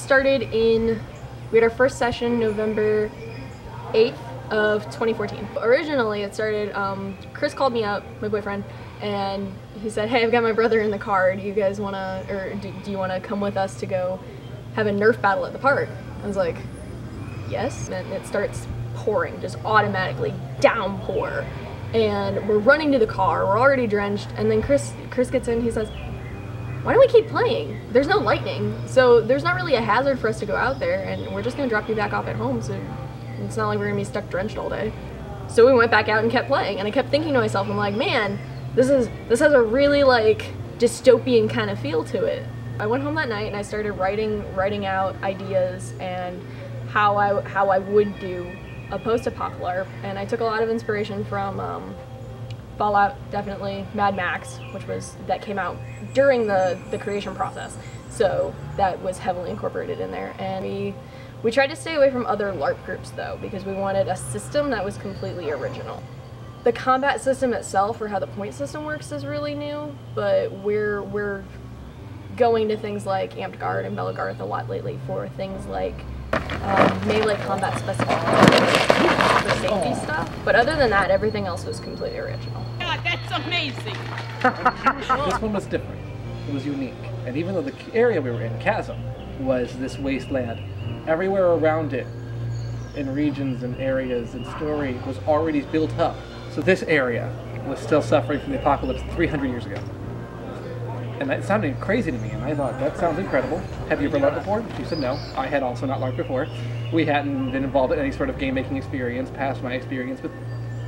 started we had our first session November 8th of 2014. Originally it started, Chris called me up, my boyfriend, and he said, hey, I've got my brother in the car, do you guys wanna, or do you wanna come with us to go have a Nerf battle at the park? I was like, yes. And it starts pouring, just automatically downpour. And we're running to the car, we're already drenched, and then Chris gets in, he says, why don't we keep playing? There's no lightning, so there's not really a hazard for us to go out there, and we're just gonna drop you back off at home, so it's not like we're gonna be stuck drenched all day. So we went back out and kept playing, and I kept thinking to myself, I'm like, man, this has a really like dystopian kind of feel to it. I went home that night and I started writing out ideas and how I would do a post-apoc LARP, and I took a lot of inspiration from Fallout, definitely, Mad Max, that came out during the creation process, so that was heavily incorporated in there. And we tried to stay away from other LARP groups though, because we wanted a system that was completely original. The combat system itself, or how the point system works, is really new, but we're going to things like Amped Guard and Bellagarth a lot lately for things like melee combat specific for safety stuff. But other than that, everything else was completely original. God, that's amazing! This one was different. It was unique. And even though the area we were in, Chasm, was this wasteland, everywhere around it, in regions and areas and story, was already built up. So this area was still suffering from the apocalypse 300 years ago. And that sounded crazy to me, and I thought, that sounds incredible. Have you ever LARPed before? She said no. I had also not LARPed before. We hadn't been involved in any sort of game-making experience past my experience with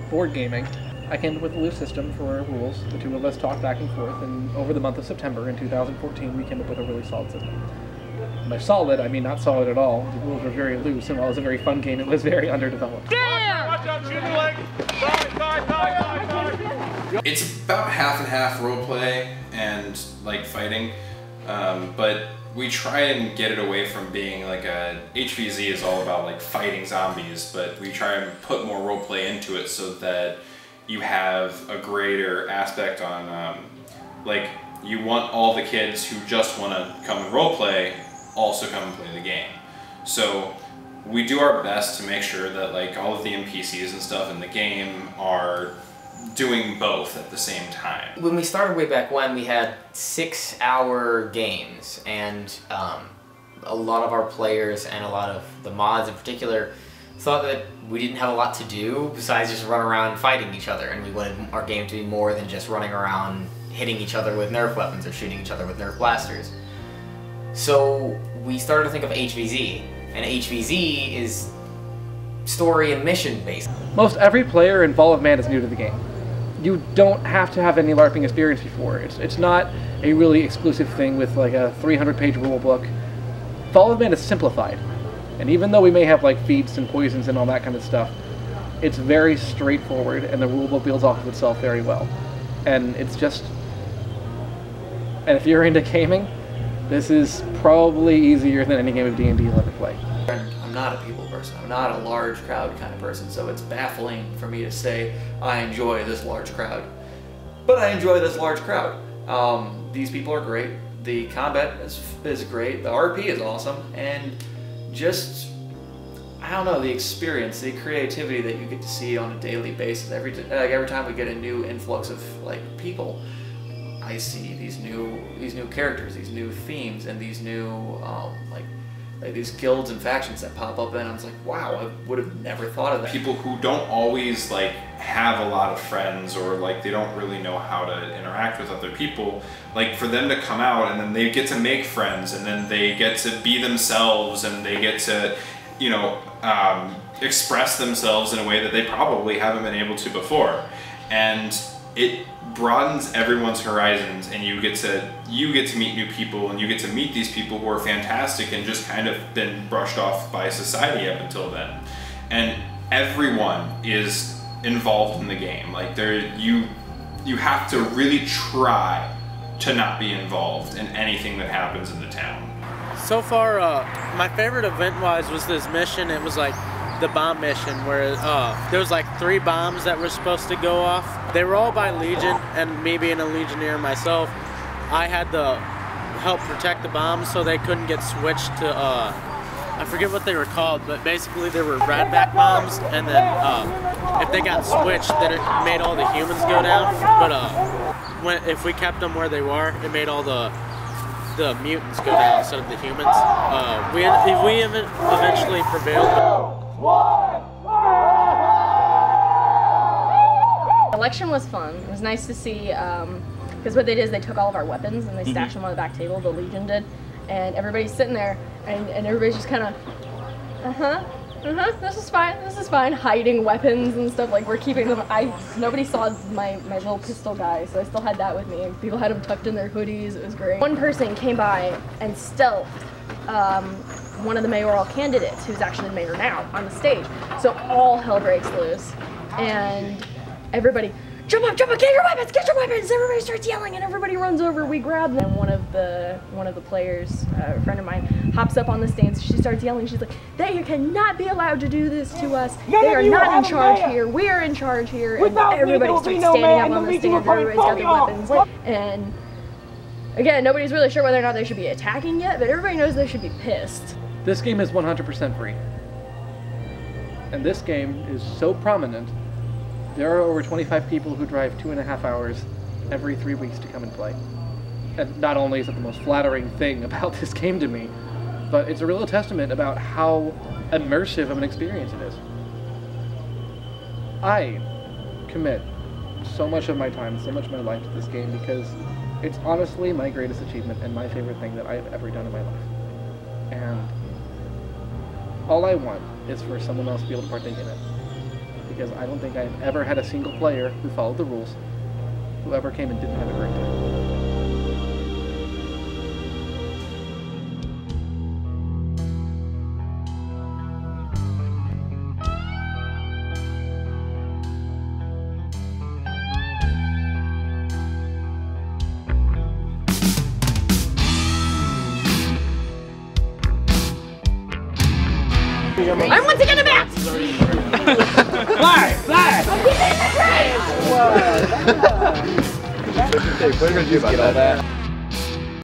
board gaming. I came up with a loose system for our rules. The two of us talked back and forth, and over the month of September in 2014, we came up with a really solid system. By solid, I mean not solid at all. The rules were very loose, and while it was a very fun game, it was very underdeveloped. Damn! Watch out, shoot the leg! Sorry. It's about half and half roleplay and like fighting, but we try and get it away from being like HVZ is all about like fighting zombies, but we try and put more roleplay into it so that you have a greater aspect on like you want all the kids who just want to come and roleplay also come and play the game. So we do our best to make sure that like all of the NPCs and stuff in the game are doing both at the same time. When we started way back when, we had 6-hour games, and a lot of our players and a lot of the mods in particular thought that we didn't have a lot to do besides just run around fighting each other, and we wanted our game to be more than just running around hitting each other with Nerf weapons or shooting each other with Nerf blasters. So we started to think of HVZ, and HVZ is story and mission based. Most every player in Fall of Man is new to the game. You don't have to have any LARPing experience before. It's not a really exclusive thing with like a 300-page rule book. Fall of Man is simplified. And even though we may have like feats and poisons and all that kind of stuff, it's very straightforward, and the rule book builds off of itself very well. And it's just... And if you're into gaming, this is probably easier than any game of D&D you'll ever play. I'm not a people person. I'm not a large crowd kind of person, so it's baffling for me to say I enjoy this large crowd. But I enjoy this large crowd. These people are great. The combat is great. The RP is awesome. And just, I don't know, the experience, the creativity that you get to see on a daily basis. Every time we get a new influx of like people, I see these new characters, these new themes, and these new like these guilds and factions that pop up, and I was like, wow, I would have never thought of that. People who don't always like have a lot of friends, or like they don't really know how to interact with other people, like for them to come out and then they get to make friends, and then they get to be themselves, and they get to, you know, express themselves in a way that they probably haven't been able to before. And it broadens everyone's horizons, and you get to meet new people, and you get to meet these people who are fantastic and just kind of been brushed off by society up until then. And everyone is involved in the game. Like you have to really try to not be involved in anything that happens in the town. So far, my favorite event-wise was this mission. It was like the bomb mission where there was like 3 bombs that were supposed to go off. They were all by Legion, and me being a Legionnaire myself, I had the help protect the bombs so they couldn't get switched to, I forget what they were called, but basically they were radback bombs, and then if they got switched, then it made all the humans go down. But if we kept them where they were, it made all the mutants go down instead of the humans. We eventually prevailed. Election was fun. It was nice to see, because what they did is they took all of our weapons and they stashed them on the back table, the Legion did, and everybody's sitting there, and everybody's just kind of, this is fine, hiding weapons and stuff, like we're keeping them. Nobody saw my little pistol guy, so I still had that with me. People had them tucked in their hoodies, it was great. One person came by and stealthed one of the mayoral candidates, who's actually the mayor now, on the stage. So all hell breaks loose, and everybody, jump up, get your weapons, everybody starts yelling, and everybody runs over, we grab them. And one of the players, a friend of mine, hops up on the stage, she starts yelling, she's like, they cannot be allowed to do this to us, they are not in charge here, we are in charge here, and everybody starts standing up on the stage, everybody's got their weapons, and again, nobody's really sure whether or not they should be attacking yet, but everybody knows they should be pissed. This game is 100% free. And this game is so prominent, there are over 25 people who drive 2.5 hours every 3 weeks to come and play. And not only is it the most flattering thing about this game to me, but it's a real testament about how immersive of an experience it is. I commit so much of my time, so much of my life to this game because it's honestly my greatest achievement and my favorite thing that I have ever done in my life. And all I want is for someone else to be able to partake in it. Because I don't think I've ever had a single player who followed the rules, who ever came and didn't have a great time. I'm once again a bat! Fly! Whoa. Hey, what are you gonna do about that?